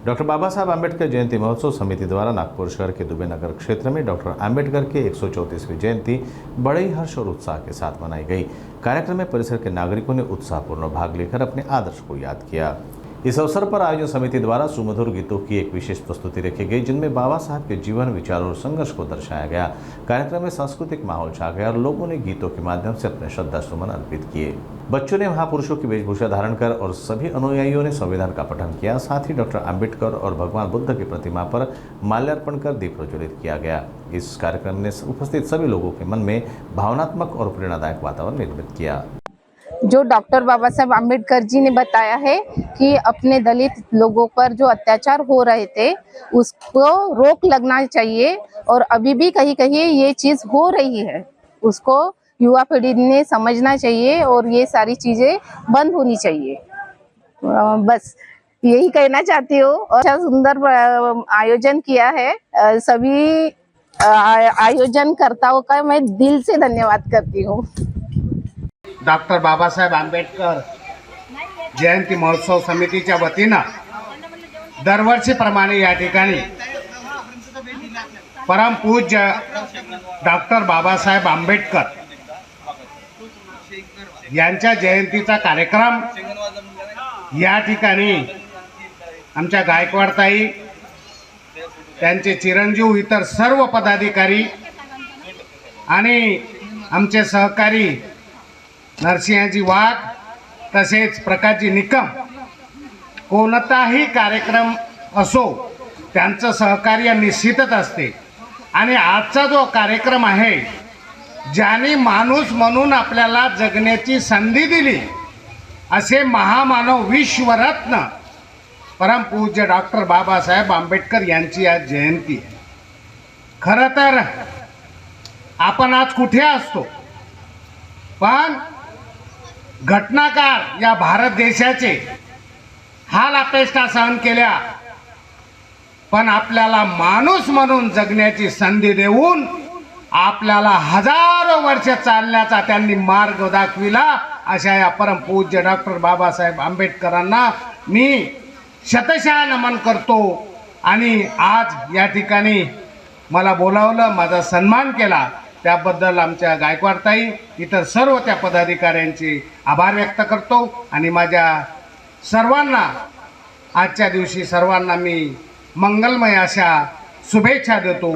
Doctor बाबा साहब आम्बेडकर जयंती महोत्सव समिति द्वारा नागपुर शहर के दुबे नगर क्षेत्र में डॉक्टर आम्बेडकर के 134वीं जयंती बड़े ही हर्ष और उत्साह के साथ मनाई गई। कार्यक्रम में परिसर के नागरिकों ने उत्साहपूर्ण भाग लेकर अपने आदर्श को याद किया। इस अवसर पर आयोजन समिति द्वारा सुमधुर गीतों की एक विशेष प्रस्तुति रखी गई, जिनमें बाबा साहब के जीवन, विचारों और संघर्ष को दर्शाया गया। कार्यक्रम में सांस्कृतिक माहौल छा गया और लोगों ने गीतों के माध्यम से अपने श्रद्धासुमन अर्पित किए। बच्चों ने महापुरुषों की वेशभूषा धारण कर और सभी अनुयायियों ने संविधान का पठन किया। साथ ही डॉक्टर आम्बेडकर और भगवान बुद्ध की प्रतिमा पर माल्यार्पण कर दीप प्रज्वलित किया गया। इस कार्यक्रम ने उपस्थित सभी लोगों के मन में भावनात्मक और प्रेरणादायक वातावरण निर्मित किया। जो डॉक्टर बाबा साहब आम्बेडकर जी ने बताया है कि अपने दलित लोगों पर जो अत्याचार हो रहे थे उसको रोक लगना चाहिए, और अभी भी कहीं कहीं ये चीज हो रही है, उसको युवा पीढ़ी ने समझना चाहिए और ये सारी चीजें बंद होनी चाहिए। बस यही कहना चाहती हूँ। और अच्छा सुंदर आयोजन किया है, सभी आयोजनकर्ताओं का मैं दिल से धन्यवाद करती हूँ। डॉक्टर बाबासाहेब आंबेडकर जयंती महोत्सव समितीच्या वतीनं दरवर्षीप्रमाणे या ठिकाणी परमपूज्य डॉक्टर बाबासाहेब आंबेडकर यांच्या जयंतीचा कार्यक्रम या ठिकाणी आमच्या गायकवाडताई, त्यांचे चिरंजीव, इतर सर्व पदाधिकारी आणि आमचे सहकारी नरसिंहजी वाघ तसेच प्रकाशजी निकम, कोणताही कार्यक्रम असो त्यांचं सहकार्य निश्चितच असते। आणि आजचा जो कार्यक्रम आहे, ज्याने माणूस म्हणून आपल्याला जगण्याची संधी दिली असे महामानव विश्वरत्न परमपूज्य डॉक्टर बाबासाहेब आंबेडकर यांची आज जयंती आहे। खरं तर आपण आज कुठे असतो, पण घटनाकार या भारत देशाचे हाल अपेष्टा सहन केल्या, पण आपल्याला माणूस म्हणून जगण्याची संधी देऊन आपल्याला हजारो वर्ष चालण्याचा त्यांनी मार्ग दाखविला। अशा या परमपूज्य डॉक्टर बाबासाहेब आंबेडकरांना मी शतशः नमन करतो। आणि आज या ठिकाणी मला बोलावलं, माझा सन्मान केला, त्याबद्दल आमच्या गायकवाडताई, इतर सर्व त्या पदाधिकाऱ्यांचे आभार व्यक्त करतो। आणि माझ्या सर्वांना आजच्या दिवशी सर्वांना मी मंगलमय अशा शुभेच्छा देतो।